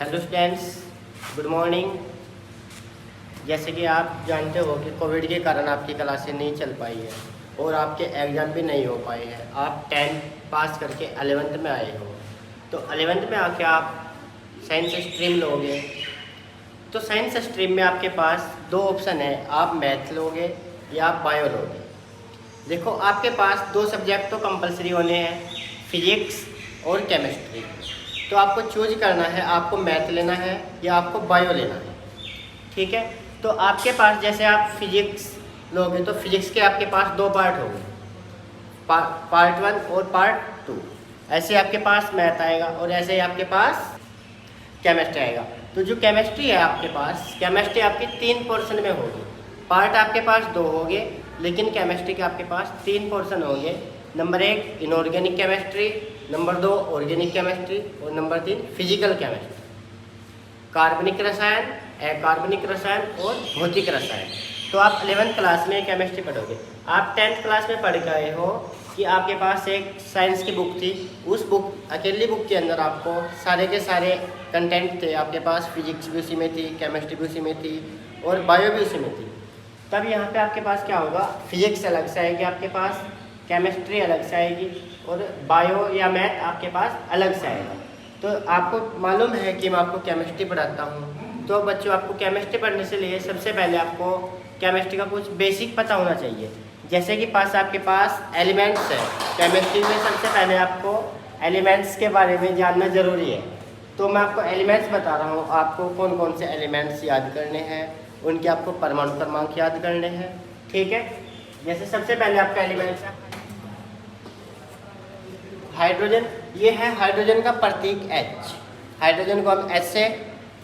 Hello students, good morning. जैसे कि आप जानते हो कि कोविड के कारण आपकी क्लासें नहीं चल पाई है और आपके एग्ज़ाम भी नहीं हो पाए हैं। आप 10th पास करके 11th में आए हो, तो 11th में आके आप साइंस स्ट्रीम लोगे। तो साइंस स्ट्रीम में आपके पास दो ऑप्शन है, आप मैथ लोगे या आप बायो लोगे। देखो, आपके पास दो सब्जेक्ट तो कंपलसरी होने हैं, फिजिक्स और केमिस्ट्री। तो आपको चूज करना है, आपको मैथ लेना है या आपको बायो लेना है। ठीक है, तो आपके पास जैसे आप फिजिक्स लोगे तो फिजिक्स के आपके पास दो पार्ट होंगे, पार्ट 1 और पार्ट 2। ऐसे आपके पास मैथ आएगा और ऐसे ही आपके पास केमिस्ट्री आएगा। तो जो केमिस्ट्री है आपके पास, केमिस्ट्री आपकी 3 पोर्शन में होगी। पार्ट आपके पास 2 होंगे, लेकिन केमिस्ट्री के आपके पास 3 पोर्शन होंगे। Number 1 inorganic chemistry, number 2 organic chemistry और नंबर 3 फिजिकल केमिस्ट्री। कार्बनिक रसायन, अकार्बनिक रसायन और भौतिक रसायन। तो आप 11th क्लास में केमिस्ट्री पढ़ोगे। आप 10th क्लास में पढ़ गए हो कि आपके पास एक साइंस की बुक थी। उस बुक, अकेली बुक के अंदर आपको सारे के सारे कंटेंट थे। आपके पास फिजिक्स भी उसी में थी, केमिस्ट्री भी उसी में थी और बायो भी उसी में थी। तब यहाँ पे आपके पास क्या होगा, फिजिक्स अलग से आएगी आपके पास, केमिस्ट्री अलग से आएगी और बायो या मैथ आपके पास अलग से आएगा। तो आपको मालूम है कि मैं आपको केमिस्ट्री पढ़ाता हूँ। तो बच्चों, आपको केमिस्ट्री पढ़ने से लिए सबसे पहले आपको केमिस्ट्री का कुछ बेसिक पता होना चाहिए। जैसे कि आपके पास एलिमेंट्स है, केमिस्ट्री में सबसे पहले आपको एलिमेंट्स के बारे में जानना ज़रूरी है। तो मैं आपको एलिमेंट्स बता रहा हूँ, आपको कौन कौन से एलिमेंट्स याद करने हैं, उनके आपको परमाणु क्रमांक याद करने हैं। ठीक है, जैसे सबसे पहले आपका एलिमेंट्स है हाइड्रोजन। ये है हाइड्रोजन का प्रतीक H। हाइड्रोजन को हम H से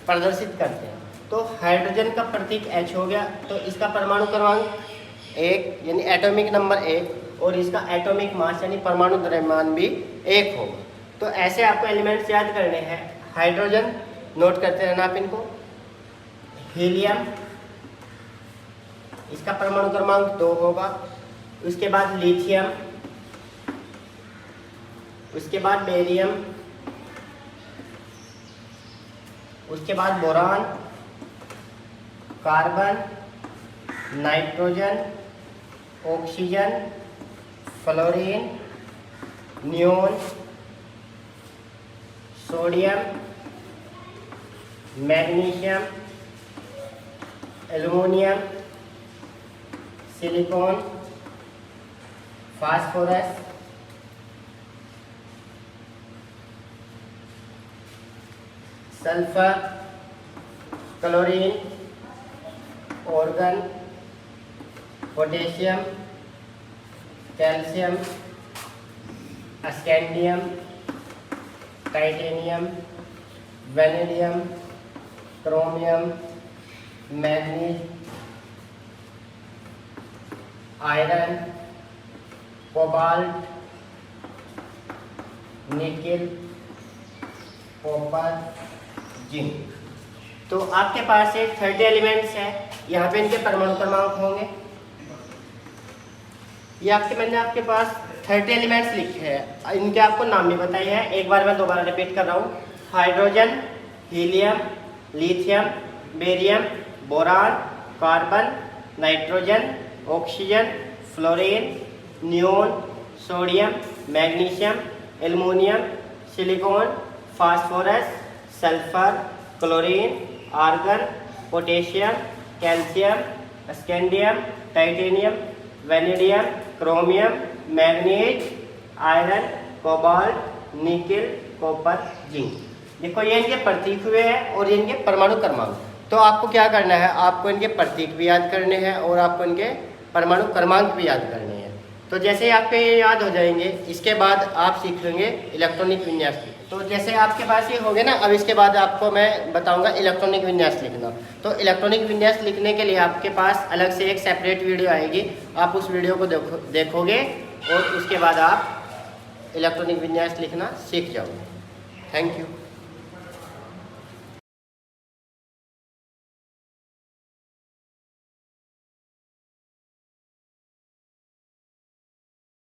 प्रदर्शित करते हैं। तो हाइड्रोजन का प्रतीक H हो गया, तो इसका परमाणु क्रमांक 1 यानी एटॉमिक नंबर 1 और इसका एटॉमिक मास यानी परमाणु द्रव्यमान भी 1 होगा। तो ऐसे आपको एलिमेंट्स याद करने हैं। हाइड्रोजन नोट करते रहना आप इनको। हीलियम, इसका परमाणु क्रमांक 2 होगा। उसके बाद लिथियम, उसके बाद बेरियम, उसके बाद boron, carbon, nitrogen, oxygen, fluorine, neon, sodium, magnesium, aluminium, silicon, phosphorus, sulphur, chlorine, organ, potassium, calcium, scandium, titanium, vanadium, chromium, manganese, iron, cobalt, nickel, copper, zinc. तो आपके पास एक 30 एलिमेंट्स है। यहाँ पे इनके परमाणु क्रमांक होंगे। ये मैंने आपके पास 30 एलिमेंट्स लिखे हैं, इनके आपको नाम भी बताए हैं। एक बार मैं दोबारा रिपीट कर रहा हूँ। Hydrogen, helium, lithium, barium, boron, carbon, nitrogen, oxygen, fluorine, neon, sodium, magnesium, aluminium, silicon, phosphorus, sulphur, chlorine, argon, potassium, calcium, scandium, titanium, vanadium, chromium, manganese, iron, cobalt, nickel, copper, zinc. देखो, ये इनके प्रतीक हुए हैं और ये इनके परमाणु क्रमांक। तो आपको क्या करना है, आपको इनके प्रतीक भी याद करने हैं और आपको इनके परमाणु क्रमांक भी याद करने हैं। तो जैसे आपके ये याद हो जाएंगे, इसके बाद आप सीखेंगे इलेक्ट्रॉनिक विन्यास। तो जैसे आपके पास ये हो गया ना, अब इसके बाद आपको मैं बताऊंगा इलेक्ट्रॉनिक विन्यास लिखना। तो इलेक्ट्रॉनिक विन्यास लिखने के लिए आपके पास अलग से एक सेपरेट वीडियो आएगी, आप उस वीडियो को देखोगे और उसके बाद आप इलेक्ट्रॉनिक विन्यास लिखना सीख जाओगे। Thank you.